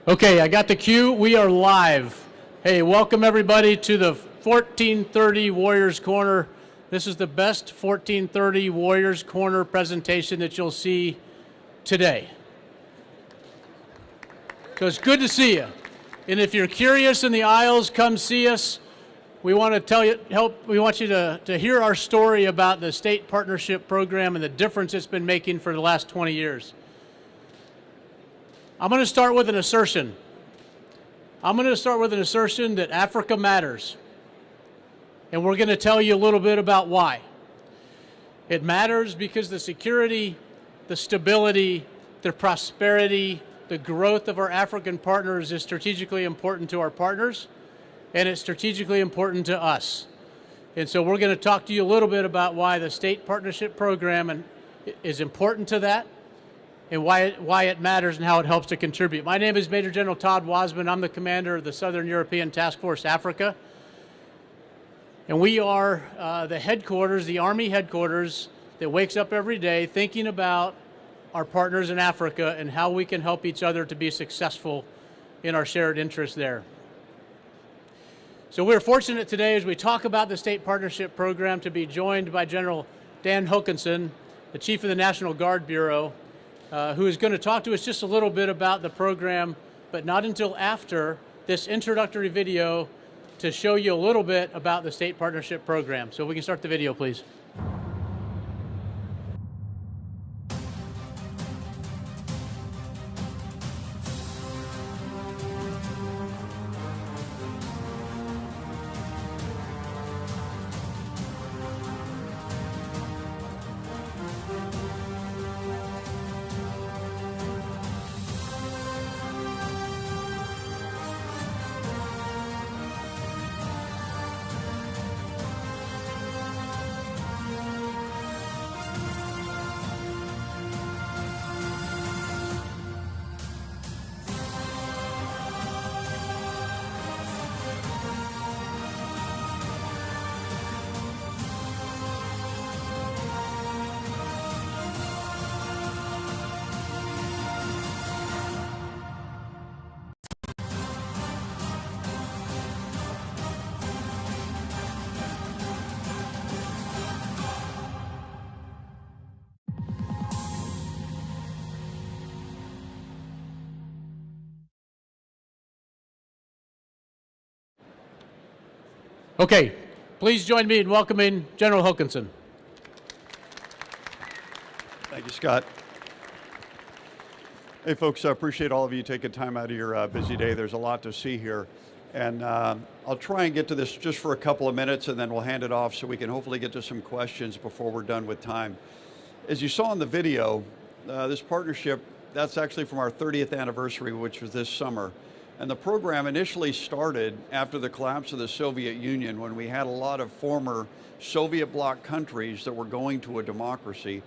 Okay, I got the cue. We are live. Hey, welcome everybody to the 1430 Warriors Corner. This is the best 1430 Warriors Corner presentation that you'll see today. So it's good to see you. And if you're curious in the aisles, come see us. We want to tell you, we want you to hear our story about the state partnership program and the difference it's been making for the last 20 years. I'm going to start with an assertion. I'm going to start with an assertion that Africa matters. And we're going to tell you a little bit about why. It matters because the security, the stability, the prosperity, the growth of our African partners is strategically important to our partners, and it's strategically important to us. And so we're going to talk to you a little bit about why the state partnership program is important to that, and why it matters and how it helps to contribute. My name is Major General Todd Wasmund. I'm the commander of the Southern European Task Force Africa. And we are the headquarters, the Army headquarters that wakes up every day thinking about our partners in Africa and how we can help each other to be successful in our shared interests there. So we're fortunate today as we talk about the state partnership program to be joined by General Dan Hokanson, the Chief of the National Guard Bureau, who is going to talk to us just a little bit about the program, but not until after this introductory video to show you a little bit about the state partnership program. So we can start the video, please. Okay, please join me in welcoming General Hokanson. Thank you, Scott. Hey, folks, I appreciate all of you taking time out of your busy day. There's a lot to see here. And I'll try and get to this just for a couple of minutes, and then we'll hand it off so we can hopefully get to some questions before we're done with time. As you saw in the video, this partnership, that's actually from our 30th anniversary, which was this summer. And the program initially started after the collapse of the Soviet Union, when we had a lot of former Soviet bloc countries that were going to a democracy.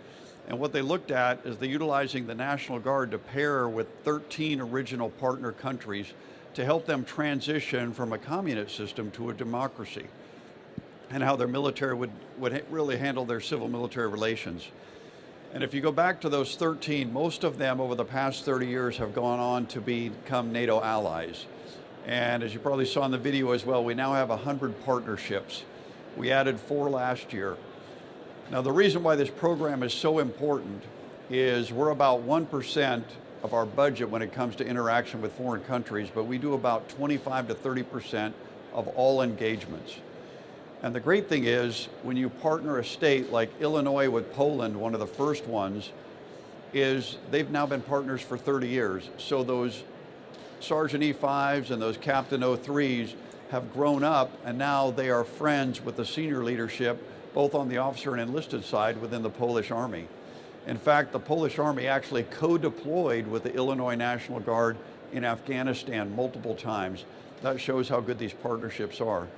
And what they looked at is they utilizing the National Guard to pair with 13 original partner countries to help them transition from a communist system to a democracy, and how their military would really handle their civil-military relations. And if you go back to those 13, most of them over the past 30 years have gone on to become NATO allies. And as you probably saw in the video as well, we now have 100 partnerships. We added 4 last year. Now, the reason why this program is so important is we're about 1% of our budget when it comes to interaction with foreign countries, but we do about 25 to 30% of all engagements. And the great thing is, when you partner a state like Illinois with Poland, one of the first ones, is they've now been partners for 30 years. So those Sergeant E5s and those Captain O3s have grown up, and now they are friends with the senior leadership, both on the officer and enlisted side within the Polish Army. In fact, the Polish Army actually co-deployed with the Illinois National Guard in Afghanistan multiple times. That shows how good these partnerships are.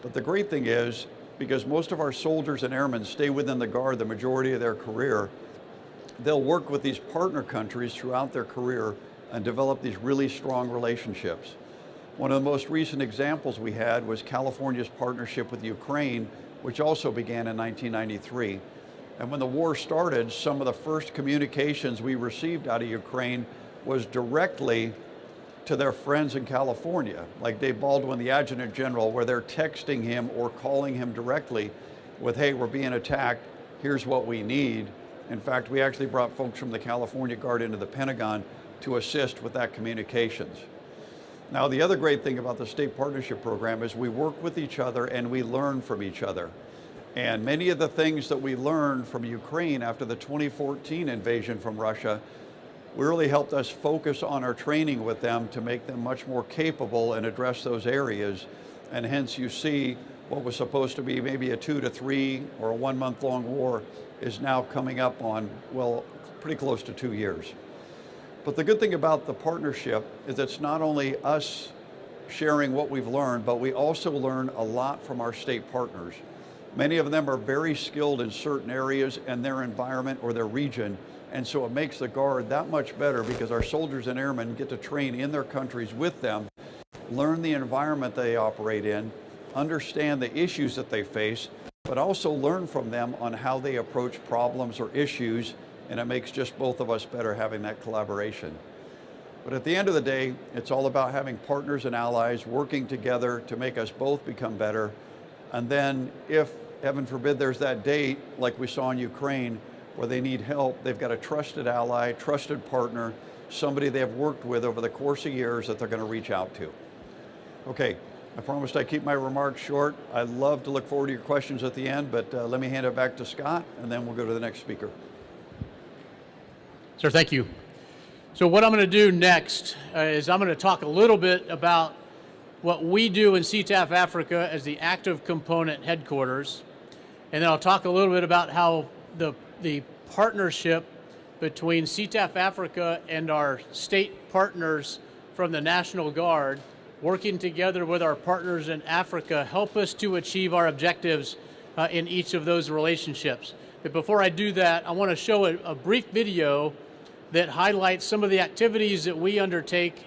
But the great thing is, because most of our soldiers and airmen stay within the Guard the majority of their career, they'll work with these partner countries throughout their career and develop these really strong relationships. One of the most recent examples we had was California's partnership with Ukraine, which also began in 1993. And when the war started, some of the first communications we received out of Ukraine was directly to their friends in California, like Dave Baldwin, the Adjutant General, where they're texting him or calling him directly with, hey, we're being attacked, here's what we need. In fact, we actually brought folks from the California Guard into the Pentagon to assist with that communications. Now, the other great thing about the State Partnership Program is we work with each other and we learn from each other. And many of the things that we learned from Ukraine after the 2014 invasion from Russia really helped us focus on our training with them to make them much more capable and address those areas. And hence you see what was supposed to be maybe a 2 to 3 or a 1 month long war is now coming up on, well, pretty close to 2 years. But the good thing about the partnership is it's not only us sharing what we've learned, but we also learn a lot from our state partners. Many of them are very skilled in certain areas in their environment or their region, and so it makes the Guard that much better because our soldiers and airmen get to train in their countries with them, learn the environment they operate in, understand the issues that they face, but also learn from them on how they approach problems or issues, and it makes just both of us better having that collaboration. But at the end of the day, it's all about having partners and allies working together to make us both become better. And then if, heaven forbid, there's that date, like we saw in Ukraine, where they need help, they've got a trusted ally, trusted partner, somebody they have worked with over the course of years that they're going to reach out to. Okay, I promised I'd keep my remarks short. I love to look forward to your questions at the end, but let me hand it back to Scott, and then we'll go to the next speaker. Sir, thank you. So what I'm going to do next is I'm going to talk a little bit about what we do in SETAF Africa as the active component headquarters, and then I'll talk a little bit about how the partnership between SETAF Africa and our state partners from the National Guard, working together with our partners in Africa, help us to achieve our objectives in each of those relationships. But before I do that, I want to show a brief video that highlights some of the activities that we undertake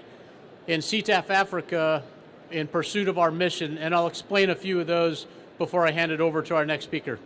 in SETAF Africa in pursuit of our mission, and I'll explain a few of those before I hand it over to our next speaker.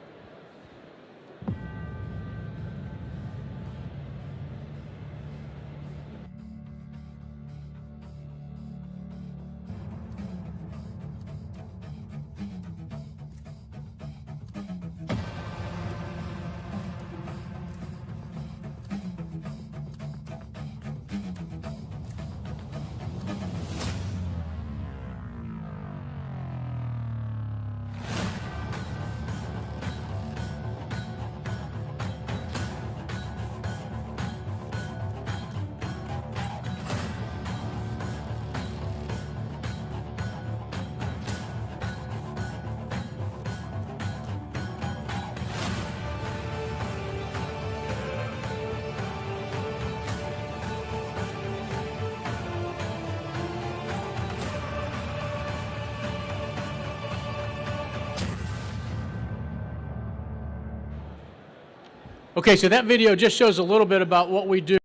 Okay, so that video just shows a little bit about what we do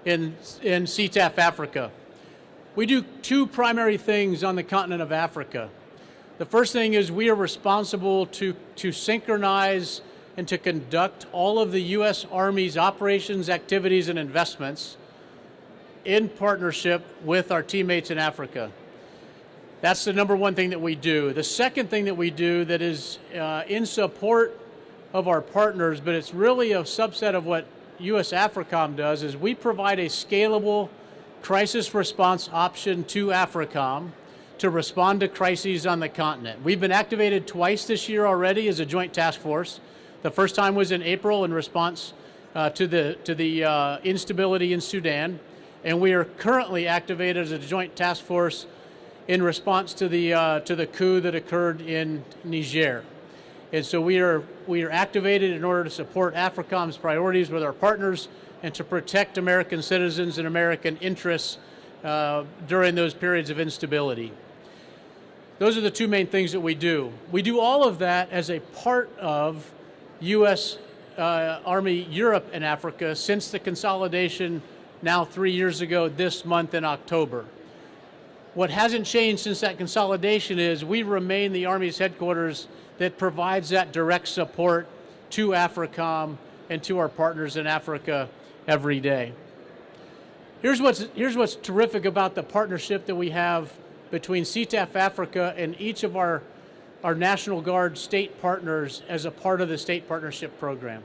in SETAF Africa. We do two primary things on the continent of Africa. The first thing is we are responsible to synchronize and to conduct all of the U.S. Army's operations, activities, and investments in partnership with our teammates in Africa. That's the number one thing that we do. The second thing that we do that is in support of our partners, but it's really a subset of what U.S. AFRICOM does, is we provide a scalable crisis response option to AFRICOM to respond to crises on the continent. We've been activated twice this year already as a joint task force. The first time was in April in response to the instability in Sudan, and we are currently activated as a joint task force in response to the coup that occurred in Niger. And so we are activated in order to support AFRICOM's priorities with our partners and to protect American citizens and American interests during those periods of instability. Those are the two main things that we do. We do all of that as a part of U.S. Army Europe and Africa since the consolidation now 3 years ago this month in October. What hasn't changed since that consolidation is we remain the Army's headquarters that provides that direct support to AFRICOM and to our partners in Africa every day. Here's what's terrific about the partnership that we have between SETAF Africa and each of our National Guard state partners as a part of the state partnership program.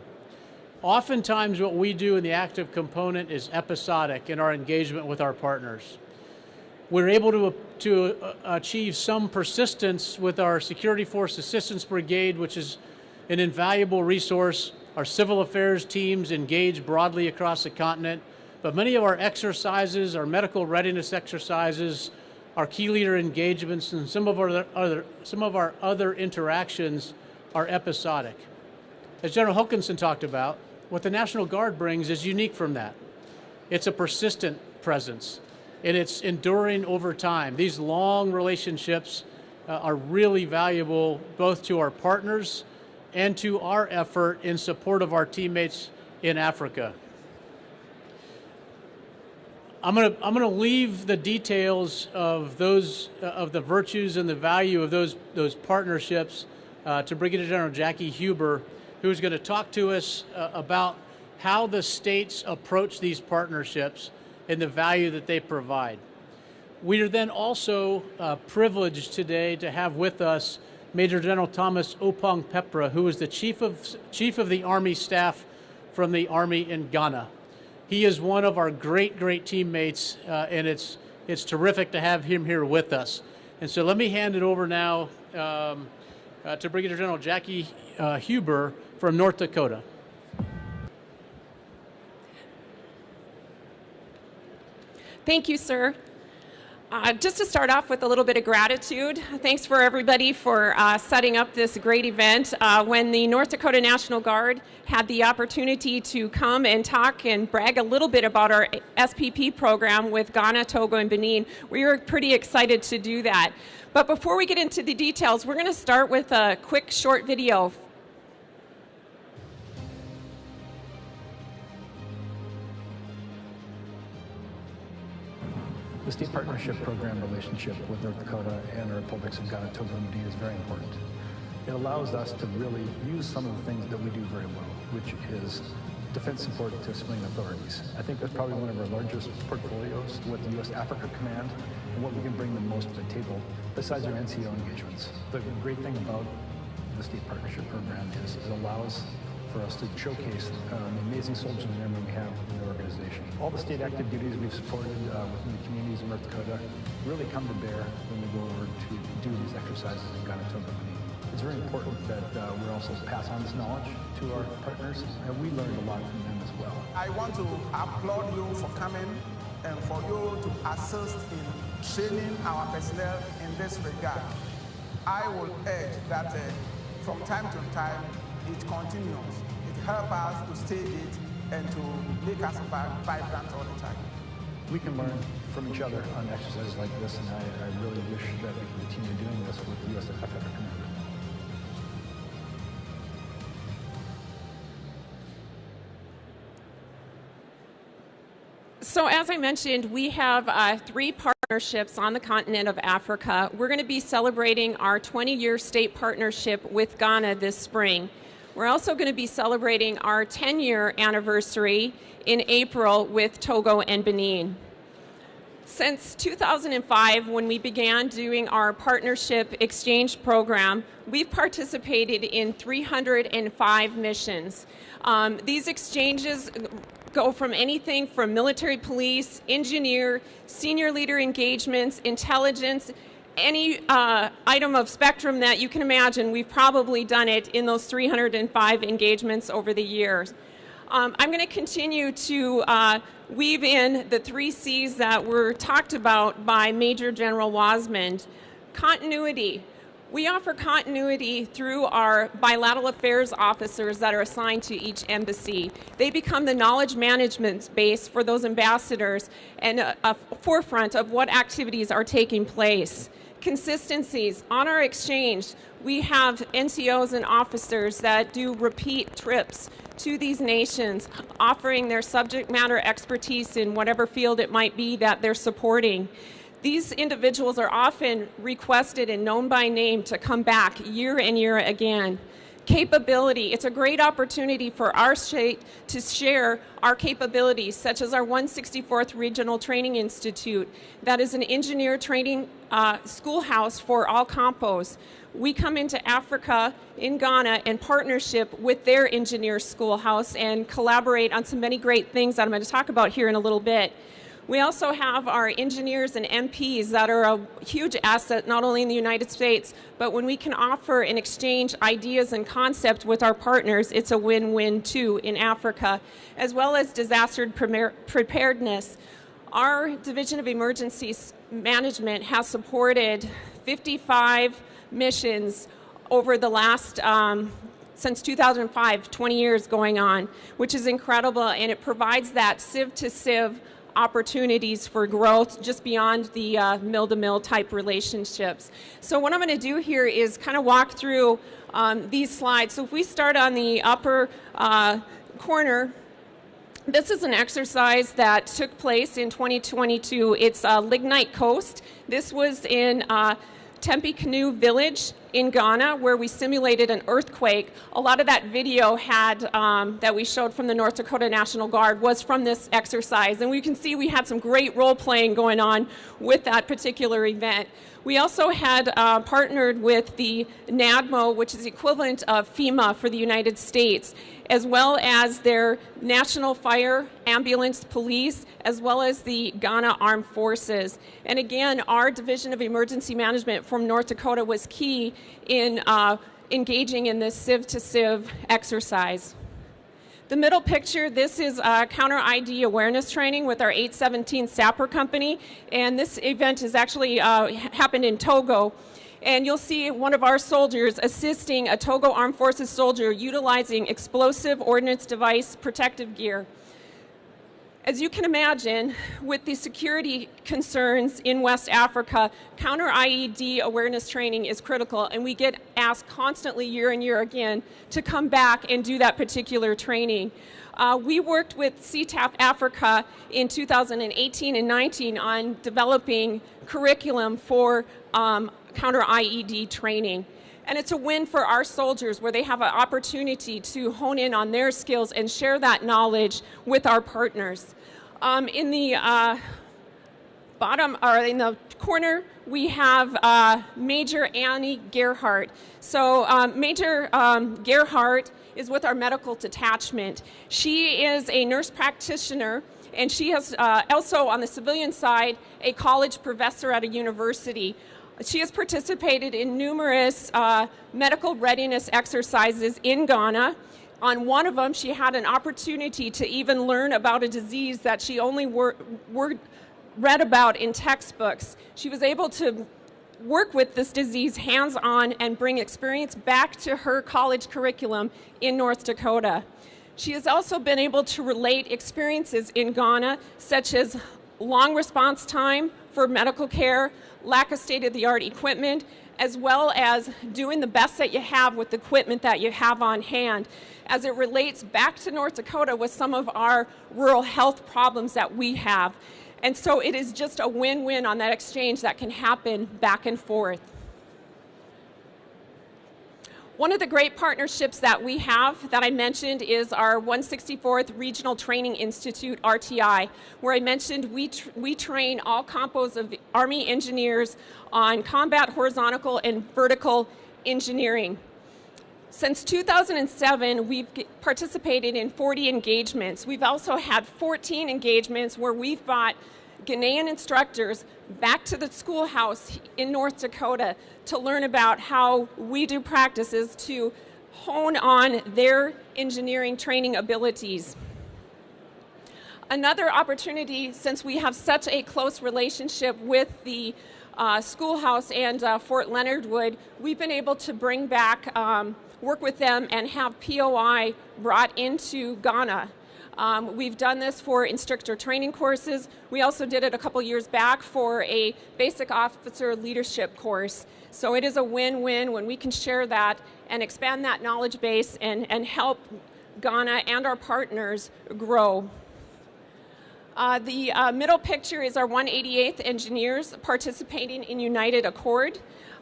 Oftentimes what we do in the active component is episodic in our engagement with our partners. We're able to achieve some persistence with our Security Force Assistance Brigade, which is an invaluable resource. Our civil affairs teams engage broadly across the continent, but many of our exercises, our medical readiness exercises, our key leader engagements, and some of our other interactions are episodic. As General Hokanson talked about, what the National Guard brings is unique from that. It's a persistent presence, and it's enduring over time. These long relationships are really valuable both to our partners and to our effort in support of our teammates in Africa. I'm going to leave the details of those of the virtues and the value of those partnerships to Brigadier General Jackie Huber, who's going to talk to us about how the states approach these partnerships and the value that they provide. We are then also privileged today to have with us Major General Thomas Opong Pepra, who is the Chief of the Army Staff from the Army in Ghana. He is one of our great teammates, and it's terrific to have him here with us. And so let me hand it over now to Brigadier General Jackie Huber from North Dakota. Thank you, sir. Just to start off with a little bit of gratitude, thanks for everybody for setting up this great event. When the North Dakota National Guard had the opportunity to come and talk and brag a little bit about our SPP program with Ghana, Togo, and Benin, we were pretty excited to do that. But before we get into the details, we're going to start with a quick short video. The state partnership program relationship with North Dakota and the republics of Ghana, Togo, and Benin is very important. It allows us to really use some of the things that we do very well, which is defense support to civilian authorities. I think that's probably one of our largest portfolios with the U.S. Africa Command and what we can bring the most to the table besides our NCO engagements. The great thing about the state partnership program is it allows for us to showcase the amazing soldiers and airmen we have in the organization. All the state active duties we've supported within the communities in North Dakota really come to bear when we go over to do these exercises in Ghana, Togo, and Benin. It's very important that we also pass on this knowledge to our partners, and we learned a lot from them as well. I want to applaud you for coming and for you to assist in training our personnel in this regard. I will urge that from time to time, it continues. It helps us to stage it and to make us vibrant all the time. We can learn from each other on exercises like this, and I really wish that we can continue doing this with the U.S. Africa Command. So as I mentioned, we have 3 partnerships on the continent of Africa. We're going to be celebrating our 20-year state partnership with Ghana this spring. We're also going to be celebrating our 10-year anniversary in April with Togo and Benin. Since 2005, when we began doing our partnership exchange program, we've participated in 305 missions. These exchanges go from anything from military police, engineer, senior leader engagements, intelligence, any item of spectrum that you can imagine. We've probably done it in those 305 engagements over the years. I'm going to continue to weave in the 3 C's that were talked about by Major General Wasmund. Continuity. We offer continuity through our bilateral affairs officers that are assigned to each embassy. They become the knowledge management base for those ambassadors and a forefront of what activities are taking place. Consistencies. On our exchange, we have NCOs and officers that do repeat trips to these nations, offering their subject matter expertise in whatever field it might be that they're supporting. These individuals are often requested and known by name to come back year and year again. Capability. It's a great opportunity for our state to share our capabilities, such as our 164th Regional Training Institute. That is an engineer training schoolhouse for all compos. We come into Africa, in Ghana, in partnership with their engineer schoolhouse and collaborate on some many great things that I'm going to talk about here in a little bit. We also have our engineers and MPs that are a huge asset, not only in the United States, but when we can offer and exchange ideas and concepts with our partners, it's a win-win too in Africa, as well as disaster preparedness. Our Division of Emergency Management has supported 55 missions over the last since 2005, 20 years going on, which is incredible, and it provides that civ to civ opportunities for growth just beyond the mill-to-mill type relationships. So what I'm going to do here is kind of walk through these slides. So if we start on the upper corner, this is an exercise that took place in 2022. It's Lignite Coast. This was in Tempe Canoe Village in Ghana, where we simulated an earthquake. A lot of that video that we showed from the North Dakota National Guard was from this exercise, and we can see we had some great role playing going on with that particular event. We also had partnered with the NADMO, which is the equivalent of FEMA for the United States, as well as their National Fire, Ambulance, Police, as well as the Ghana Armed Forces. And again, our Division of Emergency Management from North Dakota was key in engaging in this civ-to-civ exercise. The middle picture, this is counter-ID awareness training with our 817 Sapper Company, and this event has actually happened in Togo. And you'll see one of our soldiers assisting a Togo Armed Forces soldier utilizing explosive ordnance device protective gear. As you can imagine, with the security concerns in West Africa, counter-IED awareness training is critical, and we get asked constantly year and year again to come back and do that particular training. We worked with SETAF-Africa in 2018 and 19 on developing curriculum for counter-IED training. And it's a win for our soldiers where they have an opportunity to hone in on their skills and share that knowledge with our partners. In the bottom, or in the corner, we have Major Annie Gerhardt. So Major Gerhardt is with our medical detachment. She is a nurse practitioner, and she has also on the civilian side a college professor at a university. She has participated in numerous medical readiness exercises in Ghana. On one of them, she had an opportunity to even learn about a disease that she only read about in textbooks. She was able to work with this disease hands-on and bring experience back to her college curriculum in North Dakota. She has also been able to relate experiences in Ghana, such as long response time for medical care, lack of state-of-the-art equipment, as well as doing the best that you have with the equipment that you have on hand, as it relates back to North Dakota with some of our rural health problems that we have. And so it is just a win-win on that exchange that can happen back and forth. One of the great partnerships that we have that I mentioned is our 164th Regional Training Institute, RTI, where I mentioned we train all compos of Army engineers on combat horizontal and vertical engineering. Since 2007, we've participated in 40 engagements. We've also had 14 engagements where we've brought Ghanaian instructors back to the schoolhouse in North Dakota to learn about how we do practices to hone on their engineering training abilities. Another opportunity, since we have such a close relationship with the schoolhouse and Fort Leonard Wood, we've been able to bring back, work with them and have POI brought into Ghana. We've done this for instructor training courses. We also did it a couple years back for a basic officer leadership course. So it is a win-win when we can share that and expand that knowledge base and help Ghana and our partners grow. The middle picture is our 188th engineers participating in United Accord.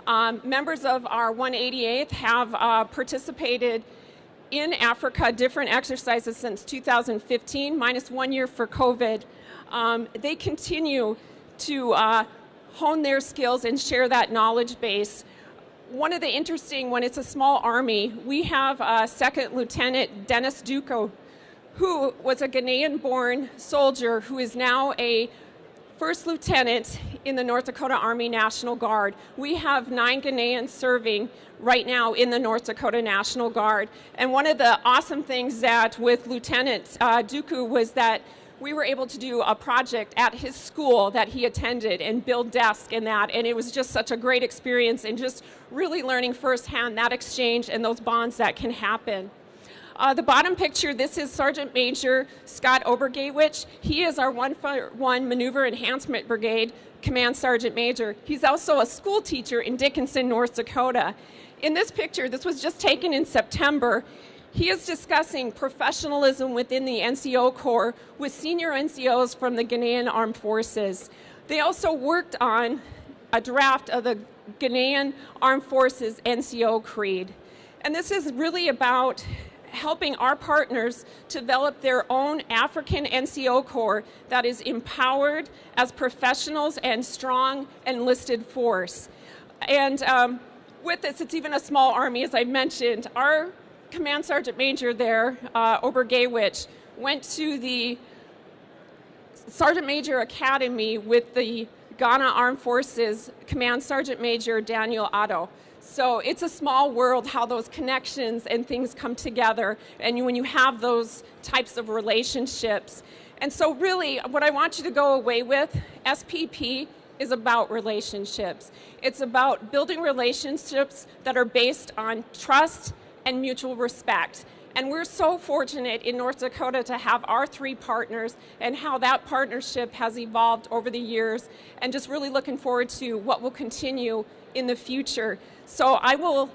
Members of our 188th have participated in Africa, different exercises since 2015, minus 1 year for COVID. They continue to hone their skills and share that knowledge base. One of the interesting, when it's a small army, we have Second Lieutenant Dennis Duko, who was a Ghanaian-born soldier who is now a first lieutenant in the North Dakota Army National Guard. We have 9 Ghanaians serving right now in the North Dakota National Guard. And one of the awesome things that with Lieutenant Duku was that we were able to do a project at his school that he attended and build desks and that, and it was just such a great experience and just really learning firsthand that exchange and those bonds that can happen. The bottom picture, this is Sergeant Major Scott Obergewich. He is our 141 Maneuver Enhancement Brigade Command Sergeant Major. He's also a school teacher in Dickinson, North Dakota. In this picture, this was just taken in September, he is discussing professionalism within the NCO Corps with senior NCOs from the Ghanaian Armed Forces. They also worked on a draft of the Ghanaian Armed Forces NCO Creed. And this is really about helping our partners develop their own African NCO Corps that is empowered as professionals and strong enlisted force. And with this, it's even a small army, as I mentioned. Our Command Sergeant Major there, Obergewich, went to the Sergeant Major Academy with the Ghana Armed Forces Command Sergeant Major Daniel Otto. So it's a small world how those connections and things come together and when you have those types of relationships. And so really what I want you to go away with, SPP is about relationships. It's about building relationships that are based on trust and mutual respect. And we're so fortunate in North Dakota to have our 3 partners and how that partnership has evolved over the years, and just really looking forward to what will continue in the future. So I will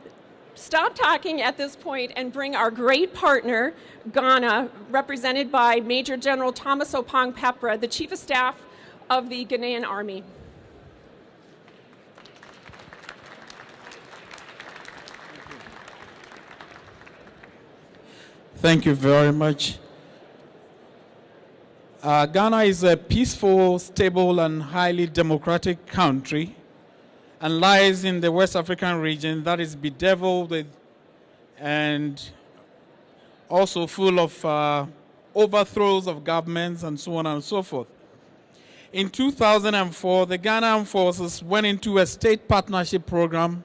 stop talking at this point and bring our great partner, Ghana, represented by Major General Thomas Opong Pepra, the Chief of Staff of the Ghanaian Army. Thank you very much. Ghana is a peaceful, stable, and highly democratic country and lies in the West African region that is bedeviled with and also full of overthrows of governments and so on and so forth. In 2004, the Ghana Armed Forces went into a state partnership program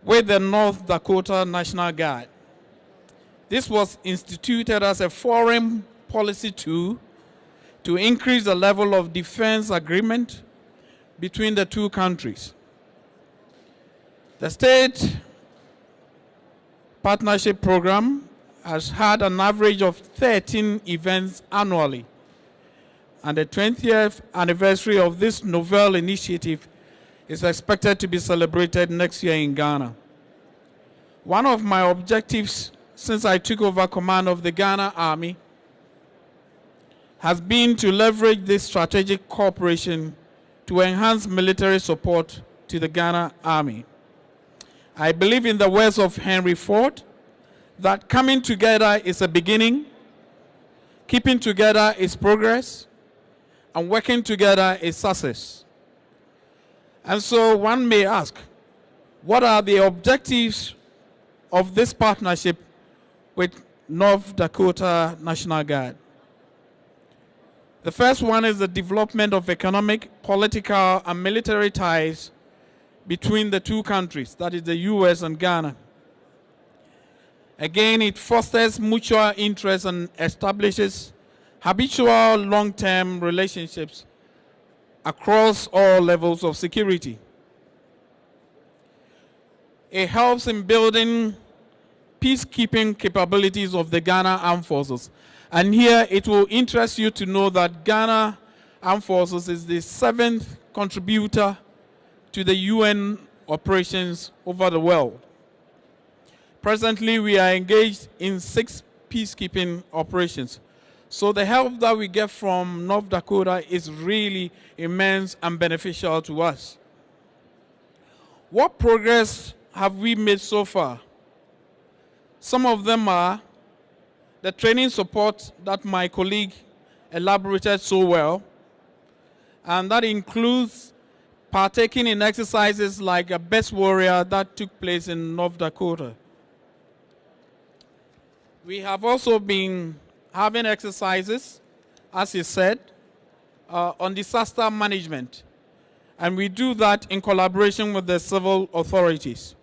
with the North Dakota National Guard. This was instituted as a foreign policy tool to increase the level of defense agreement between the 2 countries. The state partnership program has had an average of 13 events annually, and the 20th anniversary of this novel initiative is expected to be celebrated next year in Ghana. One of my objectives since I took over command of the Ghana Army has been to leverage this strategic cooperation to enhance military support to the Ghana Army. I believe in the words of Henry Ford that coming together is a beginning, keeping together is progress, and working together is success. And so one may ask, what are the objectives of this partnership with North Dakota National Guard? The first one is the development of economic, political, and military ties between the 2 countries, that is the U.S. and Ghana. Again, it fosters mutual interest and establishes habitual long-term relationships across all levels of security. It helps in building peacekeeping capabilities of the Ghana Armed Forces. And here it will interest you to know that Ghana Armed Forces is the 7th contributor to the UN operations over the world. Presently, we are engaged in 6 peacekeeping operations. So the help that we get from North Dakota is really immense and beneficial to us. What progress have we made so far? Some of them are the training support that my colleague elaborated so well, and that includes partaking in exercises like a Best Warrior that took place in North Dakota. We have also been having exercises, as he said, on disaster management, and we do that in collaboration with the civil authorities.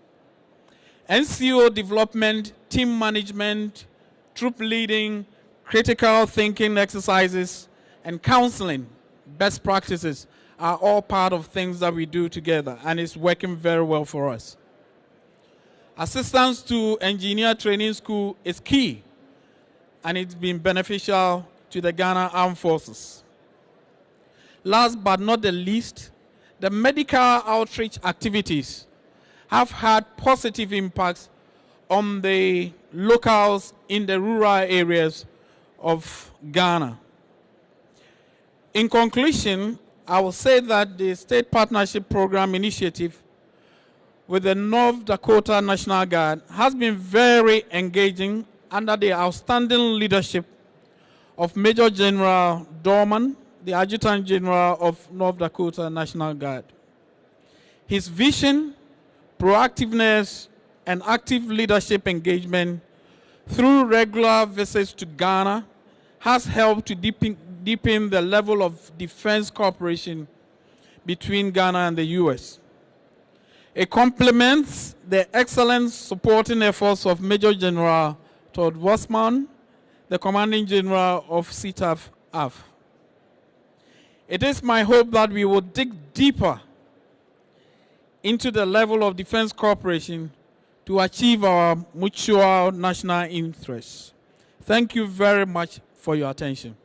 NCO development, team management, troop leading, critical thinking exercises, and counseling best practices are all part of things that we do together, and it's working very well for us. Assistance to Engineer Training School is key, and it's been beneficial to the Ghana Armed Forces. Last but not the least, the medical outreach activities have had positive impacts on the locals in the rural areas of Ghana. In conclusion, I will say that the State Partnership Program initiative with the North Dakota National Guard has been very engaging under the outstanding leadership of Major General Dorman, the Adjutant General of North Dakota National Guard. His vision, proactiveness, and active leadership engagement through regular visits to Ghana has helped to deepen the level of defense cooperation between Ghana and the U.S. It complements the excellent supporting efforts of Major General Todd Wasmund, the Commanding General of SETAF-AF. It is my hope that we will dig deeper into the level of defense cooperation to achieve our mutual national interests. Thank you very much for your attention.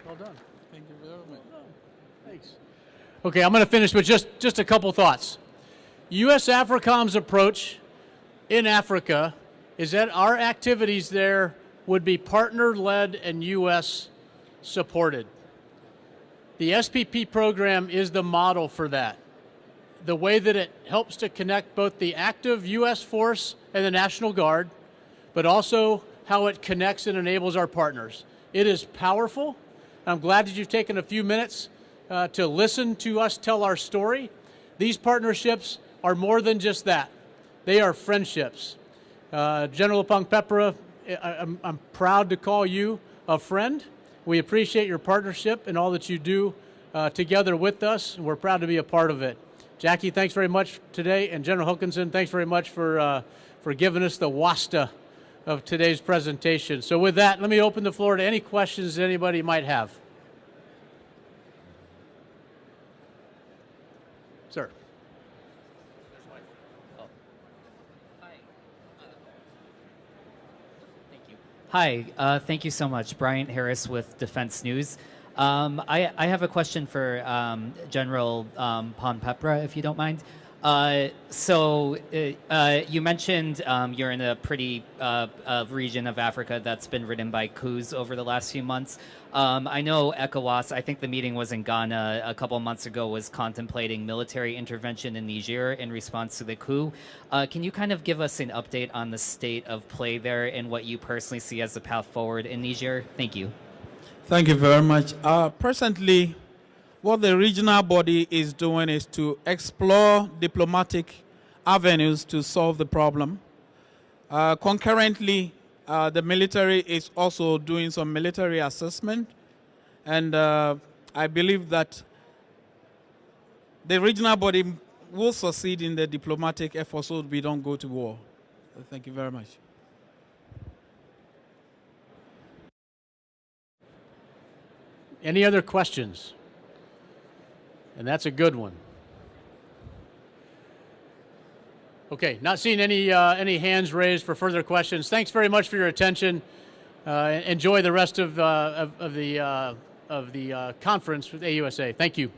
Well done. Thank you very much. Thanks. Okay, I'm going to finish with just a couple thoughts. U.S. AFRICOM's approach in Africa is that our activities there would be partner-led and U.S. supported. The SPP program is the model for that. The way that it helps to connect both the active U.S. force and the National Guard, but also how it connects and enables our partners. It is powerful. I'm glad that you've taken a few minutes to listen to us tell our story. These partnerships are more than just that. They are friendships. General Pongpepra, I'm proud to call you a friend. We appreciate your partnership and all that you do together with us, and we're proud to be a part of it. Jackie, thanks very much today, and General Hookinson, thanks very much for giving us the wasta of today's presentation. So with that, let me open the floor to any questions that anybody might have. Sir. Hi, thank you so much. Bryant Harris with Defense News. I have a question for General Pongpepra, if you don't mind. You mentioned you're in a pretty region of Africa that's been ridden by coups over the last few months. I know ECOWAS, I think the meeting was in Ghana a couple months ago, was contemplating military intervention in Niger in response to the coup. Can you kind of give us an update on the state of play there and what you personally see as the path forward in Niger? Thank you. Thank you very much. Presently, what the regional body is doing is to explore diplomatic avenues to solve the problem. Concurrently, the military is also doing some military assessment, and I believe that the regional body will succeed in the diplomatic effort so we don't go to war. Thank you very much. Any other questions? And that's a good one. Okay, not seeing any hands raised for further questions. Thanks very much for your attention. Enjoy the rest of the conference with AUSA. Thank you.